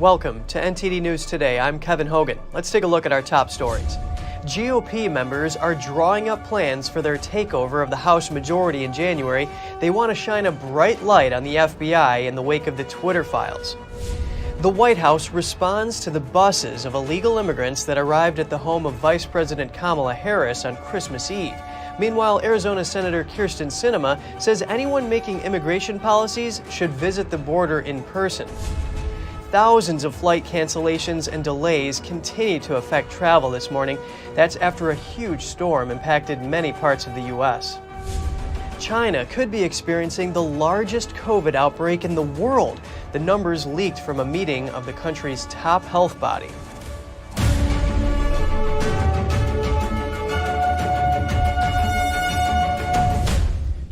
Welcome to NTD News Today. I'm Kevin Hogan. Let's take a look at our top stories. GOP members are drawing up plans for their takeover of the House majority in January. They want to shine a bright light on the FBI in the wake of the Twitter files. The White House responds to the buses of illegal immigrants that arrived at the home of Vice President Kamala Harris on Christmas Eve. Meanwhile, Arizona Senator Kyrsten Sinema says anyone making immigration policies should visit the border in person. Thousands of flight cancellations and delays continue to affect travel this morning. That's after a huge storm impacted many parts of the U.S. China could be experiencing the largest COVID outbreak in the world. The numbers leaked from a meeting of the country's top health body.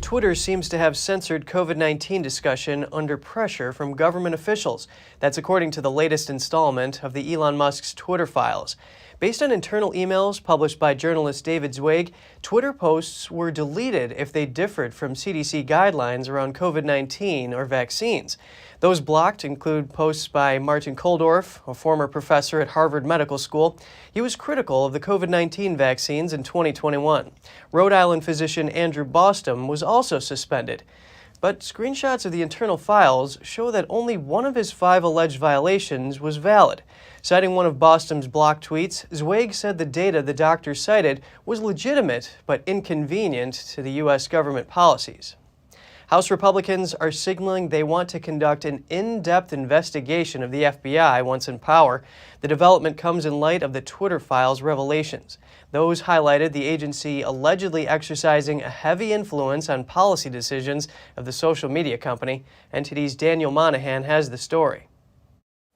Twitter seems to have censored COVID-19 discussion under pressure from government officials. That's according to the latest installment of the Elon Musk's Twitter files. Based on internal emails published by journalist David Zweig, Twitter posts were deleted if they differed from CDC guidelines around COVID-19 or vaccines. Those blocked include posts by Martin Kulldorff, a former professor at Harvard Medical School. He was critical of the COVID-19 vaccines in 2021. Rhode Island physician Andrew Bostom was also suspended. But screenshots of the internal files show that only one of his 5 alleged violations was valid. Citing one of Bostom's blocked tweets, Zweig said the data the doctor cited was legitimate but inconvenient to the U.S. government policies. House Republicans are signaling they want to conduct an in-depth investigation of the FBI once in power. The development comes in light of the Twitter files revelations. Those highlighted the agency allegedly exercising a heavy influence on policy decisions of the social media company. NTD's Daniel Monahan has the story.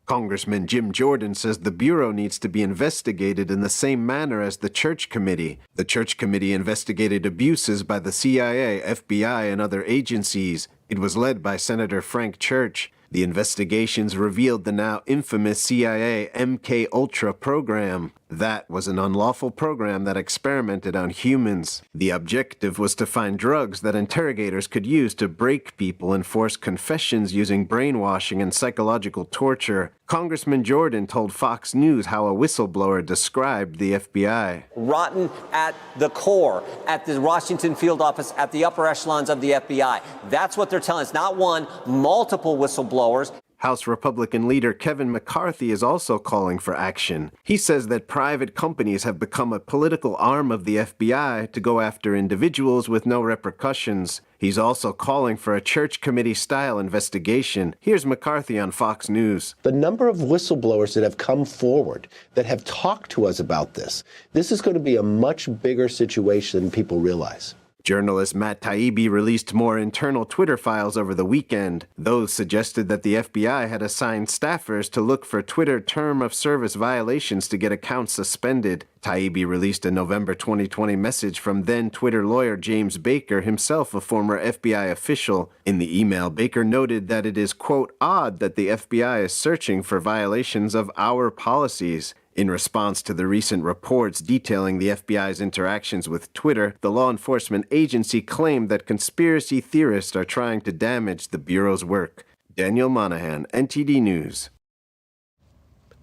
Congressman Jim Jordan says the Bureau needs to be investigated in the same manner as the Church Committee. The Church Committee investigated abuses by the CIA, FBI, and other agencies. It was led by Senator Frank Church. The investigations revealed the now infamous CIA MK-Ultra program. That was an unlawful program that experimented on humans. The objective was to find drugs that interrogators could use to break people and force confessions using brainwashing and psychological torture. Congressman Jordan told Fox News how a whistleblower described the FBI. Rotten at the core, at the Washington field office, at the upper echelons of the FBI. That's what they're telling us. Not one, multiple whistleblowers. House Republican leader Kevin McCarthy is also calling for action. He says that private companies have become a political arm of the FBI to go after individuals with no repercussions. He's also calling for a Church Committee-style investigation. Here's McCarthy on Fox News. The number of whistleblowers that have come forward, that have talked to us about this is going to be a much bigger situation than people realize. Journalist Matt Taibbi released more internal Twitter files over the weekend. Those suggested that the FBI had assigned staffers to look for Twitter term of service violations to get accounts suspended. Taibbi released a November 2020 message from then Twitter lawyer James Baker, himself a former FBI official. In the email, Baker noted that it is, quote, odd that the FBI is searching for violations of our policies. In response to the recent reports detailing the FBI's interactions with Twitter, the law enforcement agency claimed that conspiracy theorists are trying to damage the Bureau's work. Daniel Monahan, NTD News.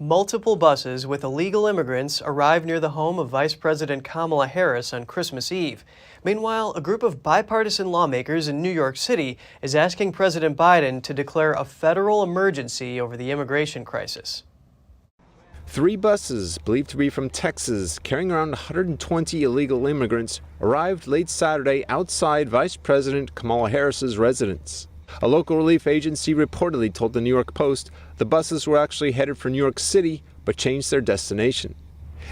Multiple buses with illegal immigrants arrived near the home of Vice President Kamala Harris on Christmas Eve. Meanwhile, a group of bipartisan lawmakers in New York City is asking President Biden to declare a federal emergency over the immigration crisis. 3 buses, believed to be from Texas, carrying around 120 illegal immigrants, arrived late Saturday outside Vice President Kamala Harris's residence. A local relief agency reportedly told the New York Post the buses were actually headed for New York City, but changed their destination.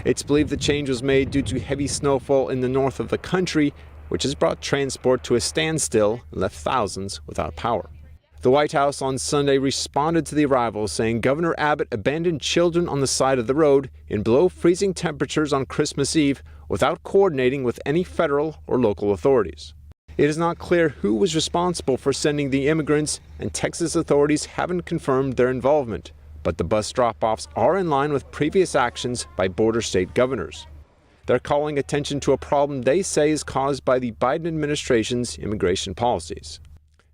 It's believed the change was made due to heavy snowfall in the north of the country, which has brought transport to a standstill and left thousands without power. The White House on Sunday responded to the arrivals, saying Governor Abbott abandoned children on the side of the road in below-freezing temperatures on Christmas Eve without coordinating with any federal or local authorities. It is not clear who was responsible for sending the immigrants, and Texas authorities haven't confirmed their involvement, but the bus drop-offs are in line with previous actions by border state governors. They're calling attention to a problem they say is caused by the Biden administration's immigration policies.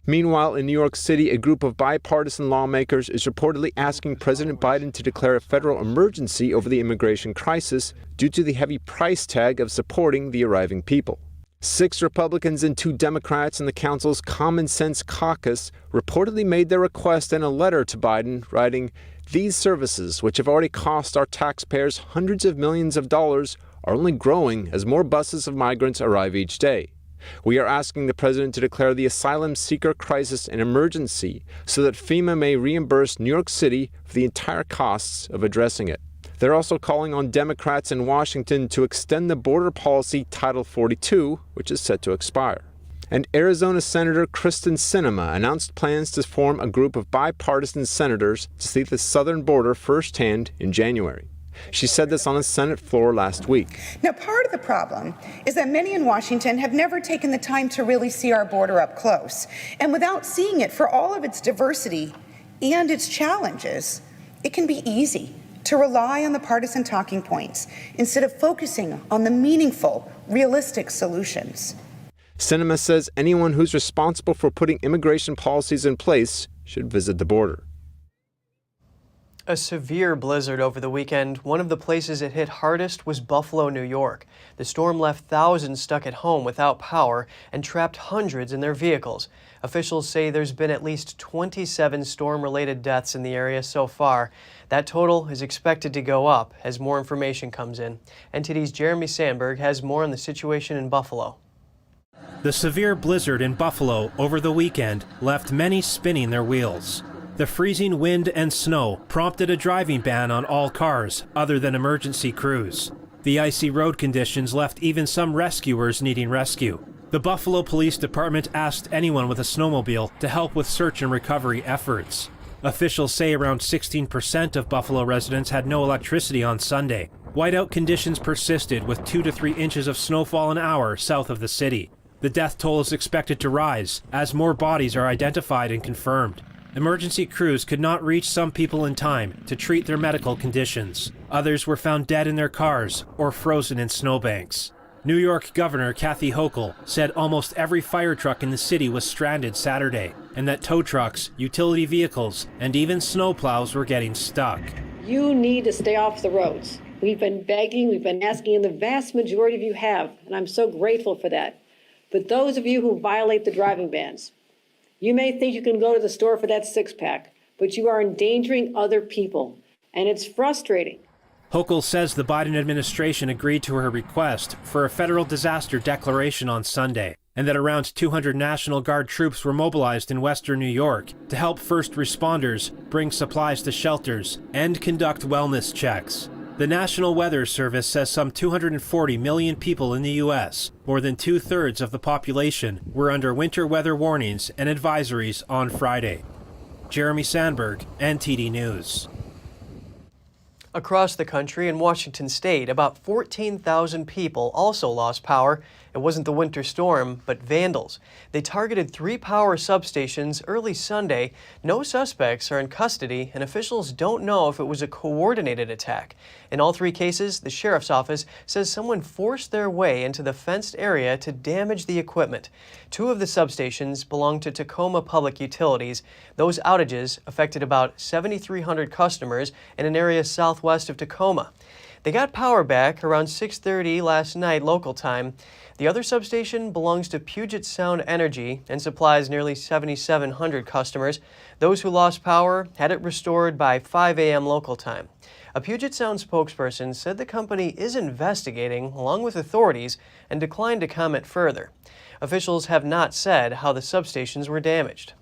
Meanwhile, in New York City, a group of bipartisan lawmakers is reportedly asking President Biden to declare a federal emergency over the immigration crisis due to the heavy price tag of supporting the arriving people. 6 Republicans and 2 Democrats in the council's Common Sense Caucus reportedly made their request in a letter to Biden, writing, "These services, which have already cost our taxpayers hundreds of millions of dollars, are only growing as more buses of migrants arrive each day. We are asking the president to declare the asylum seeker crisis an emergency so that FEMA may reimburse New York City for the entire costs of addressing it." They're also calling on Democrats in Washington to extend the border policy Title 42, which is set to expire. And Arizona Senator Kristen Sinema announced plans to form a group of bipartisan senators to see the southern border firsthand in January. She said this on the Senate floor last week. Now, part of the problem is that many in Washington have never taken the time to really see our border up close. And without seeing it for all of its diversity and its challenges, it can be easy to rely on the partisan talking points instead of focusing on the meaningful, realistic solutions. Sinema says anyone who's responsible for putting immigration policies in place should visit the border. A severe blizzard over the weekend. One of the places it hit hardest was Buffalo, New York. The storm left thousands stuck at home without power and trapped hundreds in their vehicles. Officials say there's been at least 27 storm-related deaths in the area so far. That total is expected to go up as more information comes in. NTD's Jeremy Sandberg has more on the situation in Buffalo. The severe blizzard in Buffalo over the weekend left many spinning their wheels. The freezing wind and snow prompted a driving ban on all cars other than emergency crews. The icy road conditions left even some rescuers needing rescue. The Buffalo Police Department asked anyone with a snowmobile to help with search and recovery efforts. Officials say around 16% of Buffalo residents had no electricity on Sunday. Whiteout conditions persisted with 2 to 3 inches of snowfall an hour south of the city. The death toll is expected to rise as more bodies are identified and confirmed. Emergency crews could not reach some people in time to treat their medical conditions. Others were found dead in their cars or frozen in snowbanks. New York Governor Kathy Hochul said almost every fire truck in the city was stranded Saturday, and that tow trucks, utility vehicles, and even snowplows were getting stuck. You need to stay off the roads. We've been begging, we've been asking, and the vast majority of you have, and I'm so grateful for that. But those of you who violate the driving bans, you may think you can go to the store for that 6-pack, but you are endangering other people, and it's frustrating. Hochul says the Biden administration agreed to her request for a federal disaster declaration on Sunday, and that around 200 National Guard troops were mobilized in western New York to help first responders bring supplies to shelters and conduct wellness checks. The National Weather Service says some 240 million people in the U.S., more than 2/3 of the population, were under winter weather warnings and advisories on Friday. Jeremy Sandberg, NTD News. Across the country in Washington state, about 14,000 people also lost power. It wasn't the winter storm, but vandals. They targeted 3 power substations early Sunday. No suspects are in custody, and officials don't know if it was a coordinated attack. In all 3 cases, the sheriff's office says someone forced their way into the fenced area to damage the equipment. 2 of the substations belong to Tacoma Public Utilities. Those outages affected about 7,300 customers in an area southwest of Tacoma. They got power back around 6:30 last night local time. The other substation belongs to Puget Sound Energy and supplies nearly 7,700 customers. Those who lost power had it restored by 5 a.m. local time. A Puget Sound spokesperson said the company is investigating along with authorities and declined to comment further. Officials have not said how the substations were damaged.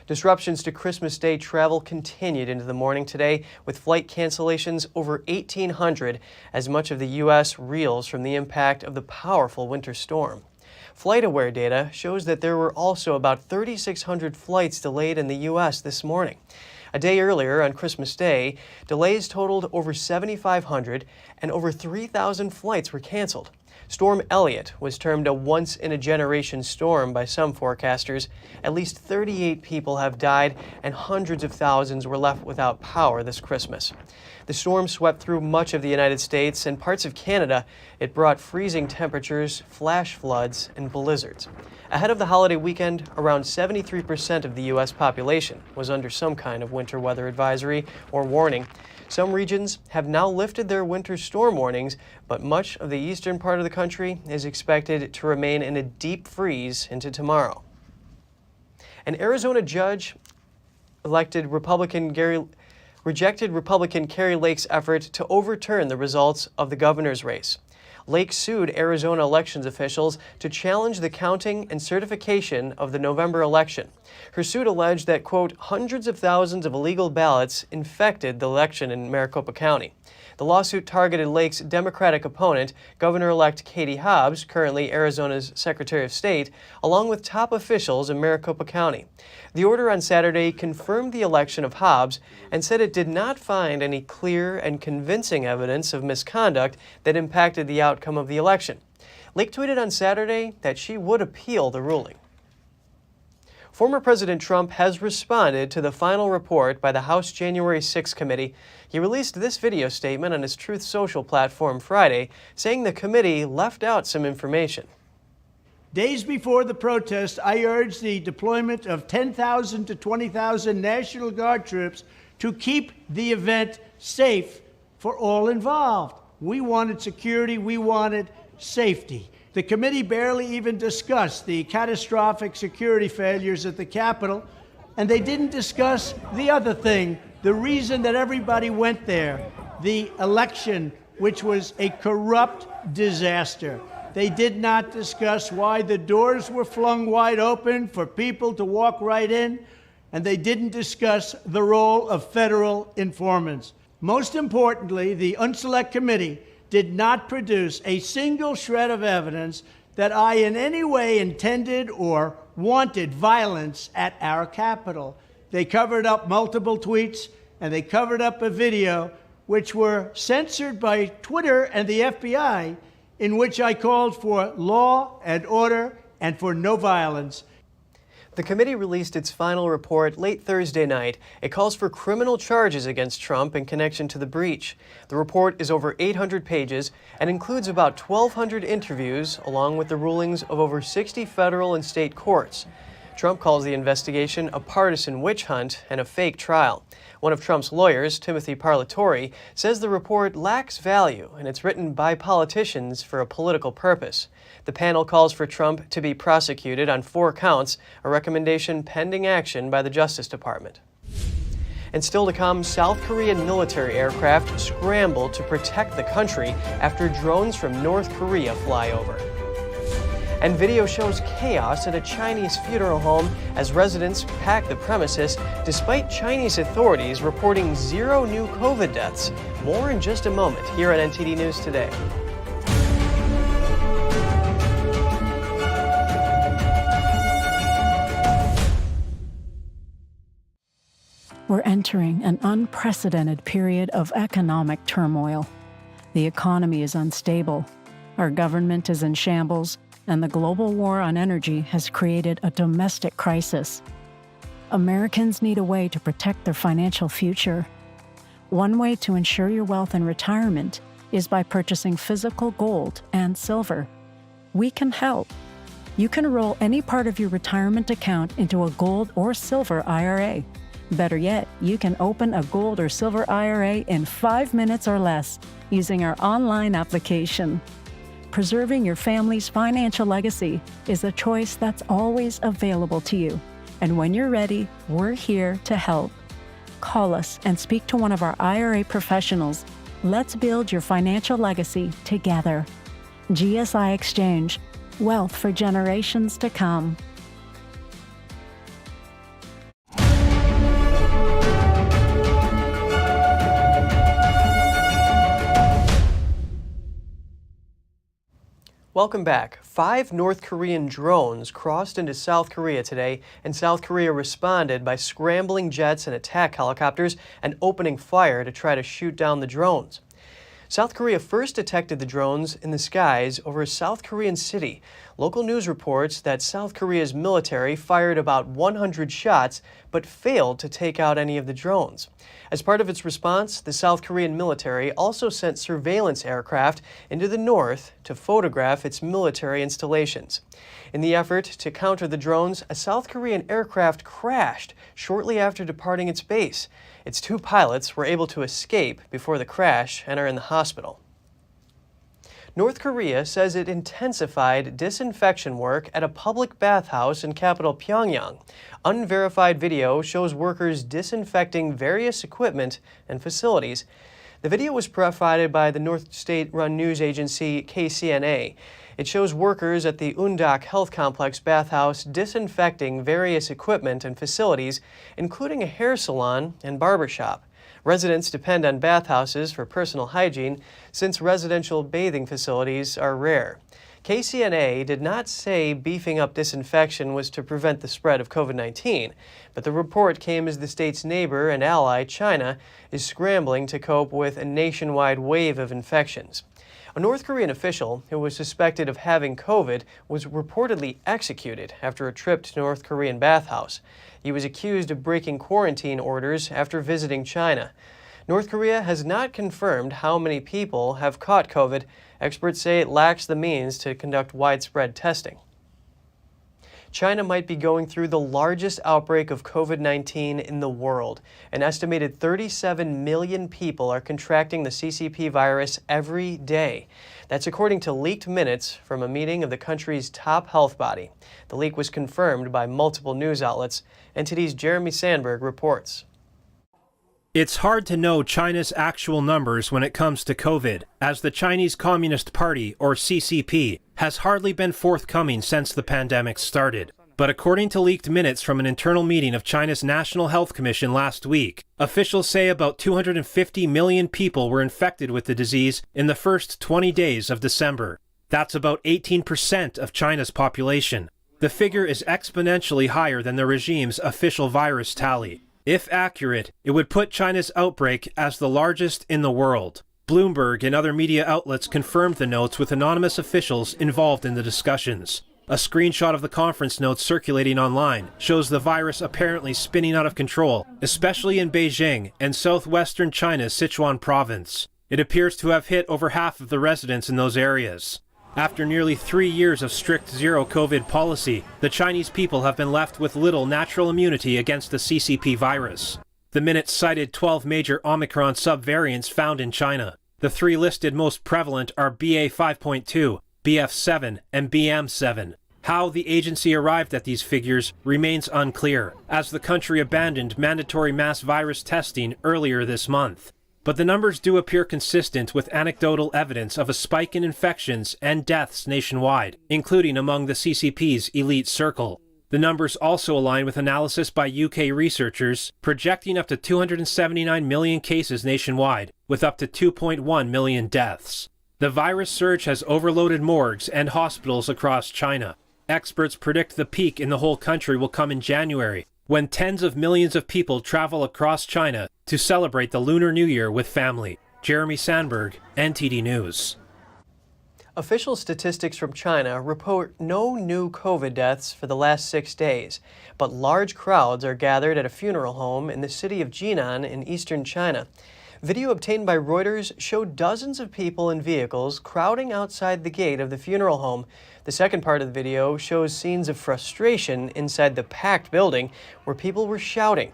Disruptions to Christmas Day travel continued into the morning today, with flight cancellations over 1,800 as much of the U.S. reels from the impact of the powerful winter storm. FlightAware data shows that there were also about 3,600 flights delayed in the U.S. this morning. A day earlier, on Christmas Day, delays totaled over 7,500 and over 3,000 flights were canceled. Storm Elliott was termed a once-in-a-generation storm by some forecasters. At least 38 people have died and hundreds of thousands were left without power this Christmas. The storm swept through much of the United States and parts of Canada. It brought freezing temperatures, flash floods, and blizzards. Ahead of the holiday weekend, around 73% of the U.S. population was under some kind of winter weather advisory or warning. Some regions have now lifted their winter storm warnings, but much of the eastern part of the country is expected to remain in a deep freeze into tomorrow. An Arizona judge rejected Republican Kari Lake's effort to overturn the results of the governor's race. Lake sued Arizona elections officials to challenge the counting and certification of the November election. Her suit alleged that, quote, hundreds of thousands of illegal ballots infected the election in Maricopa County. The lawsuit targeted Lake's Democratic opponent, Governor-elect Katie Hobbs, currently Arizona's Secretary of State, along with top officials in Maricopa County. The order on Saturday confirmed the election of Hobbs and said it did not find any clear and convincing evidence of misconduct that impacted the outcome of the election. Lake tweeted on Saturday that she would appeal the ruling. Former President Trump has responded to the final report by the House January 6 committee. He released this video statement on his Truth Social platform Friday, saying the committee left out some information. Days before the protest, I urged the deployment of 10,000 to 20,000 National Guard troops to keep the event safe for all involved. We wanted security, we wanted safety. The committee barely even discussed the catastrophic security failures at the Capitol, and they didn't discuss the other thing, the reason that everybody went there, the election, which was a corrupt disaster. They did not discuss why the doors were flung wide open for people to walk right in, and they didn't discuss the role of federal informants. Most importantly, the Unselect Committee did not produce a single shred of evidence that I in any way intended or wanted violence at our Capitol. They covered up multiple tweets and they covered up a video which were censored by Twitter and the FBI, in which I called for law and order and for no violence. The committee released its final report late Thursday night. It calls for criminal charges against Trump in connection to the breach. The report is over 800 pages and includes about 1,200 interviews, along with the rulings of over 60 federal and state courts. Trump calls the investigation a partisan witch hunt and a fake trial. One of Trump's lawyers, Timothy Parlatore, says the report lacks value and it's written by politicians for a political purpose. The panel calls for Trump to be prosecuted on 4 counts, a recommendation pending action by the Justice Department. And still to come, South Korean military aircraft scramble to protect the country after drones from North Korea fly over. And video shows chaos at a Chinese funeral home as residents pack the premises, despite Chinese authorities reporting 0 new COVID deaths. More in just a moment here on NTD News Today. We're entering an unprecedented period of economic turmoil. The economy is unstable, our government is in shambles, and the global war on energy has created a domestic crisis. Americans need a way to protect their financial future. One way to ensure your wealth in retirement is by purchasing physical gold and silver. We can help. You can roll any part of your retirement account into a gold or silver IRA. Better yet, you can open a gold or silver IRA in 5 minutes or less using our online application. Preserving your family's financial legacy is a choice that's always available to you. And when you're ready, we're here to help. Call us and speak to one of our IRA professionals. Let's build your financial legacy together. GSI Exchange, wealth for generations to come. Welcome back. 5 North Korean drones crossed into South Korea today, and South Korea responded by scrambling jets and attack helicopters and opening fire to try to shoot down the drones. South Korea first detected the drones in the skies over a South Korean city. Local news reports that South Korea's military fired about 100 shots but failed to take out any of the drones. As part of its response, the South Korean military also sent surveillance aircraft into the north to photograph its military installations. In the effort to counter the drones, a South Korean aircraft crashed shortly after departing its base. Its 2 pilots were able to escape before the crash and are in the hospital. North Korea says it intensified disinfection work at a public bathhouse in capital Pyongyang. Unverified video shows workers disinfecting various equipment and facilities. The video was provided by the North State-run news agency KCNA. It shows workers at the Undak Health Complex bathhouse disinfecting various equipment and facilities, including a hair salon and barbershop. Residents depend on bathhouses for personal hygiene since residential bathing facilities are rare. KCNA did not say beefing up disinfection was to prevent the spread of COVID-19, but the report came as the state's neighbor and ally, China, is scrambling to cope with a nationwide wave of infections. A North Korean official who was suspected of having COVID was reportedly executed after a trip to North Korean bathhouse. He was accused of breaking quarantine orders after visiting China. North Korea has not confirmed how many people have caught COVID. Experts say it lacks the means to conduct widespread testing. China might be going through the largest outbreak of COVID-19 in the world. An estimated 37 million people are contracting the CCP virus every day. That's according to leaked minutes from a meeting of the country's top health body. The leak was confirmed by multiple news outlets. NTD's Jeremy Sandberg reports. It's hard to know China's actual numbers when it comes to COVID, as the Chinese Communist Party, or CCP, has hardly been forthcoming since the pandemic started. But according to leaked minutes from an internal meeting of China's National Health Commission last week, officials say about 250 million people were infected with the disease in the first 20 days of December. That's about 18% of China's population. The figure is exponentially higher than the regime's official virus tally. If accurate, it would put China's outbreak as the largest in the world. Bloomberg and other media outlets confirmed the notes with anonymous officials involved in the discussions. A screenshot of the conference notes circulating online shows the virus apparently spinning out of control, especially in Beijing and southwestern China's Sichuan province. It appears to have hit over half of the residents in those areas. After nearly 3 years of strict zero-COVID policy, the Chinese people have been left with little natural immunity against the CCP virus. The minutes cited 12 major Omicron subvariants found in China. The 3 listed most prevalent are BA.5.2, BF7, and BM7. How the agency arrived at these figures remains unclear, as the country abandoned mandatory mass virus testing earlier this month. But the numbers do appear consistent with anecdotal evidence of a spike in infections and deaths nationwide, including among the CCP's elite circle. The numbers also align with analysis by UK researchers projecting up to 279 million cases nationwide, with up to 2.1 million deaths. The virus surge has overloaded morgues and hospitals across China. Experts predict the peak in the whole country will come in January, when tens of millions of people travel across China to celebrate the Lunar New Year with family. Jeremy Sandberg, NTD News. Official statistics from China report no new COVID deaths for the last 6 days, but large crowds are gathered at a funeral home in the city of Jinan in eastern China. Video obtained by Reuters showed dozens of people in vehicles crowding outside the gate of the funeral home. The second part of the video shows scenes of frustration inside the packed building where people were shouting.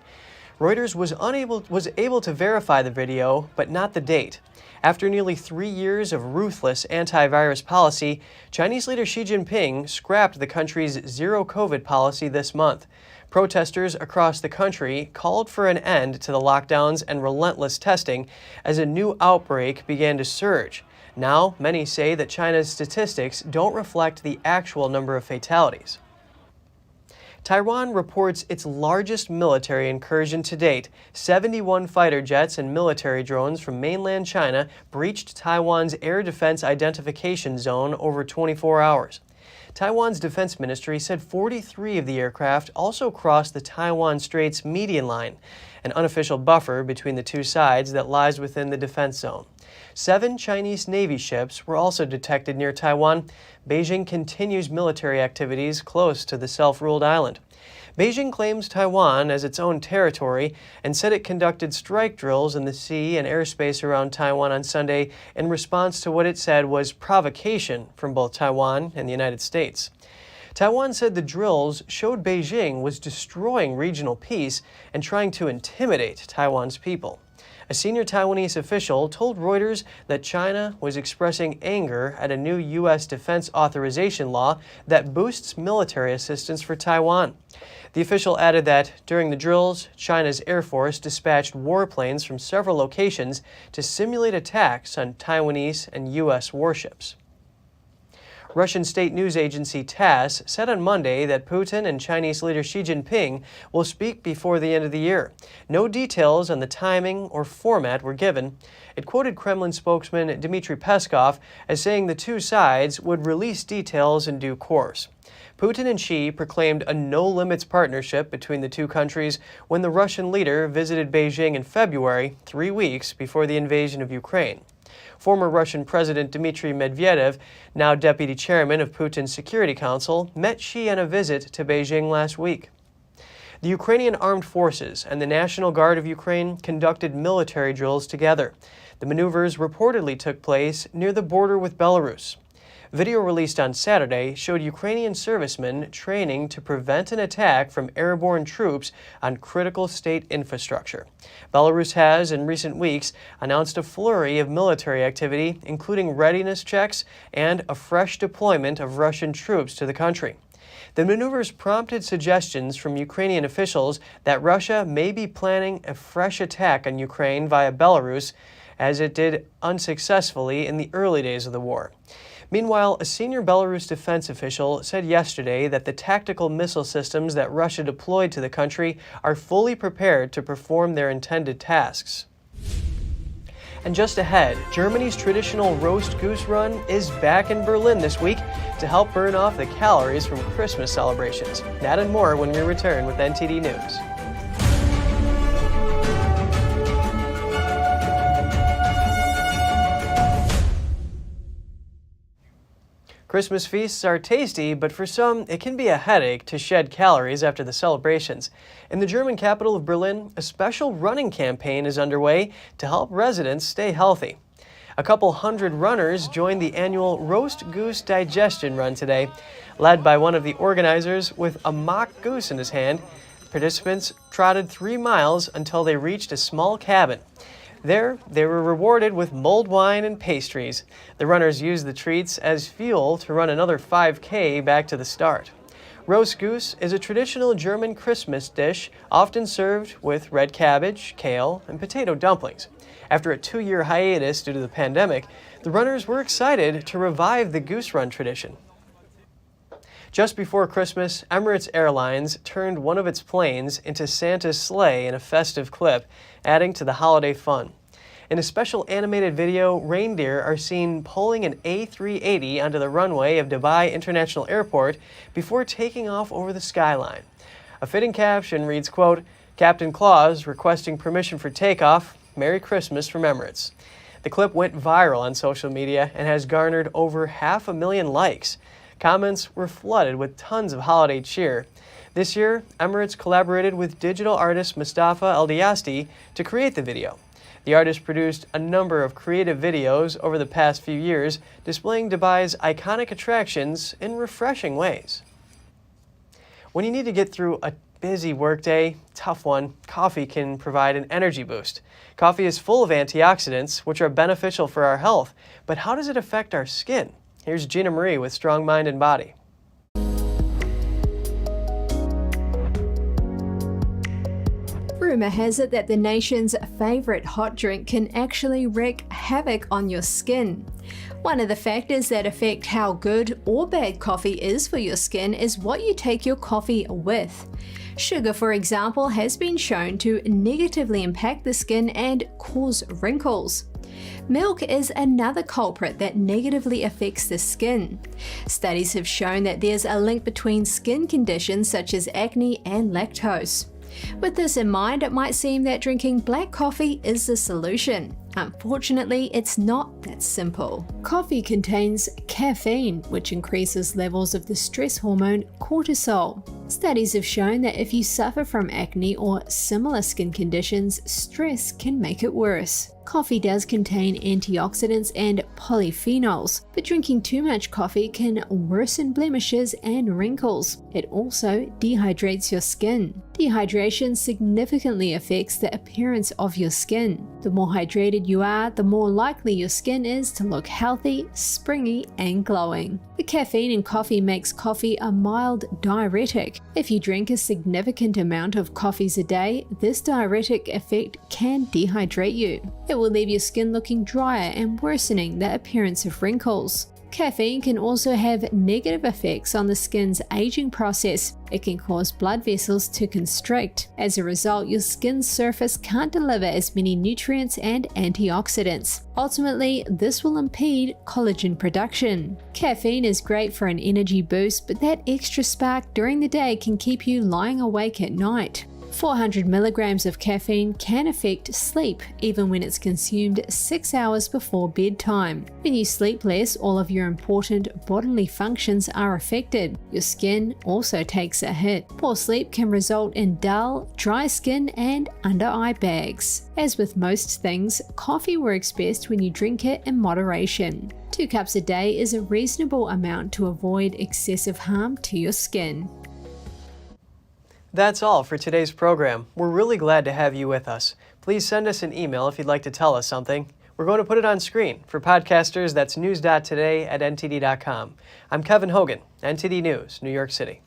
Reuters was able to verify the video, but not the date. After nearly 3 years of ruthless anti-virus policy, Chinese leader Xi Jinping scrapped the country's zero-COVID policy this month. Protesters across the country called for an end to the lockdowns and relentless testing as a new outbreak began to surge. Now, many say that China's statistics don't reflect the actual number of fatalities. Taiwan reports its largest military incursion to date. 71 fighter jets and military drones from mainland China breached Taiwan's air defense identification zone over 24 hours. Taiwan's defense ministry said 43 of the aircraft also crossed the Taiwan Straits median line, an unofficial buffer between the two sides that lies within the defense zone. 7 Chinese Navy ships were also detected near Taiwan. Beijing continues military activities close to the self-ruled island. Beijing claims Taiwan as its own territory and said it conducted strike drills in the sea and airspace around Taiwan on Sunday in response to what it said was provocation from both Taiwan and the United States. Taiwan said the drills showed Beijing was destroying regional peace and trying to intimidate Taiwan's people. A senior Taiwanese official told Reuters that China was expressing anger at a new U.S. defense authorization law that boosts military assistance for Taiwan. The official added that during the drills, China's Air Force dispatched warplanes from several locations to simulate attacks on Taiwanese and U.S. warships. Russian state news agency TASS said on Monday that Putin and Chinese leader Xi Jinping will speak before the end of the year. No details on the timing or format were given. It quoted Kremlin spokesman Dmitry Peskov as saying the two sides would release details in due course. Putin and Xi proclaimed a no-limits partnership between the two countries when the Russian leader visited Beijing in February, 3 weeks before the invasion of Ukraine. Former Russian President Dmitry Medvedev, now deputy chairman of Putin's Security Council, met Xi on a visit to Beijing last week. The Ukrainian Armed Forces and the National Guard of Ukraine conducted military drills together. The maneuvers reportedly took place near the border with Belarus. Video released on Saturday showed Ukrainian servicemen training to prevent an attack from airborne troops on critical state infrastructure. Belarus has, in recent weeks, announced a flurry of military activity, including readiness checks and a fresh deployment of Russian troops to the country. The maneuvers prompted suggestions from Ukrainian officials that Russia may be planning a fresh attack on Ukraine via Belarus, as it did unsuccessfully in the early days of the war. Meanwhile, a senior Belarus defense official said yesterday that the tactical missile systems that Russia deployed to the country are fully prepared to perform their intended tasks. And just ahead, Germany's traditional roast goose run is back in Berlin this week to help burn off the calories from Christmas celebrations. That and more when we return with NTD News. Christmas feasts are tasty, but for some, it can be a headache to shed calories after the celebrations. In the German capital of Berlin, a special running campaign is underway to help residents stay healthy. A couple hundred runners joined the annual Roast Goose Digestion run today. Led by one of the organizers with a mock goose in his hand, participants trotted 3 miles until they reached a small cabin. There, they were rewarded with mulled wine and pastries. The runners used the treats as fuel to run another 5K back to the start. Roast goose is a traditional German Christmas dish, often served with red cabbage, kale, and potato dumplings. After a 2-year hiatus due to the pandemic, the runners were excited to revive the goose run tradition. Just before Christmas, Emirates Airlines turned one of its planes into Santa's sleigh in a festive clip, adding to the holiday fun. In a special animated video, reindeer are seen pulling an A380 onto the runway of Dubai International Airport before taking off over the skyline. A fitting caption reads, quote, "Captain Claus requesting permission for takeoff. Merry Christmas from Emirates." The clip went viral on social media and has garnered over 500,000 likes. Comments were flooded with tons of holiday cheer. This year, Emirates collaborated with digital artist Mustafa El-Diasti to create the video. The artist produced a number of creative videos over the past few years, displaying Dubai's iconic attractions in refreshing ways. When you need to get through a busy workday, tough one, coffee can provide an energy boost. Coffee is full of antioxidants, which are beneficial for our health, but how does it affect our skin? Here's Gina Marie with Strong Mind and Body. Rumor has it that the nation's favorite hot drink can actually wreak havoc on your skin. One of the factors that affect how good or bad coffee is for your skin is what you take your coffee with. Sugar, for example, has been shown to negatively impact the skin and cause wrinkles. Milk is another culprit that negatively affects the skin. Studies have shown that there's a link between skin conditions such as acne and lactose. With this in mind, it might seem that drinking black coffee is the solution. Unfortunately, it's not that simple. Coffee contains caffeine, which increases levels of the stress hormone cortisol. Studies have shown that if you suffer from acne or similar skin conditions, stress can make it worse. Coffee does contain antioxidants and polyphenols, but drinking too much coffee can worsen blemishes and wrinkles. It also dehydrates your skin. Dehydration significantly affects the appearance of your skin. The more hydrated you are, the more likely your skin is to look healthy, springy, and glowing. The caffeine in coffee makes coffee a mild diuretic. If you drink a significant amount of coffees a day, this diuretic effect can dehydrate you. It will leave your skin looking drier and worsening the appearance of wrinkles. Caffeine can also have negative effects on the skin's aging process. It can cause blood vessels to constrict. As a result, your skin's surface can't deliver as many nutrients and antioxidants. Ultimately, this will impede collagen production. Caffeine is great for an energy boost, but that extra spark during the day can keep you lying awake at night. 400 milligrams of caffeine can affect sleep, even when it's consumed 6 hours before bedtime. When you sleep less, all of your important bodily functions are affected. Your skin also takes a hit. Poor sleep can result in dull, dry skin and under-eye bags. As with most things, coffee works best when you drink it in moderation. 2 cups a day is a reasonable amount to avoid excessive harm to your skin. That's all for today's program. We're really glad to have you with us. Please send us an email if you'd like to tell us something. We're going to put it on screen. For podcasters, that's news.today@ntd.com. I'm Kevin Hogan, NTD News, New York City.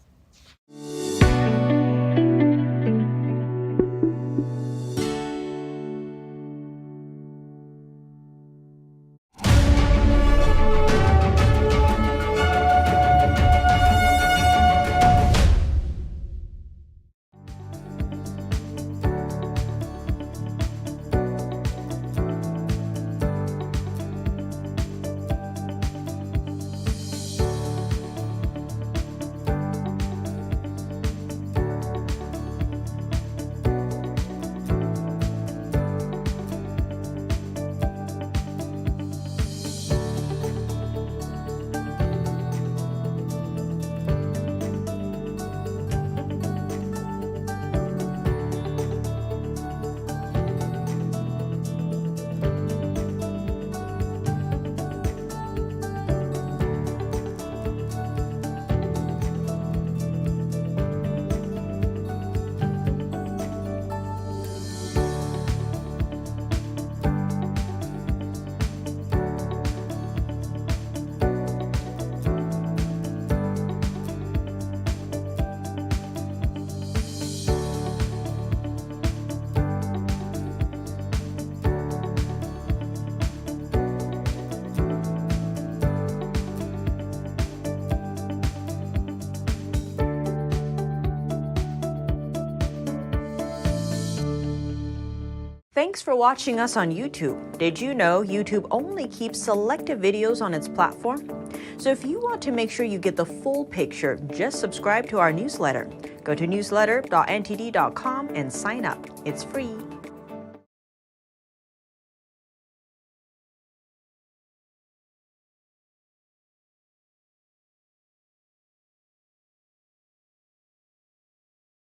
Thanks for watching us on YouTube. Did you know YouTube only keeps selective videos on its platform? So if you want to make sure you get the full picture, just subscribe to our newsletter. Go to newsletter.ntd.com and sign up. It's free.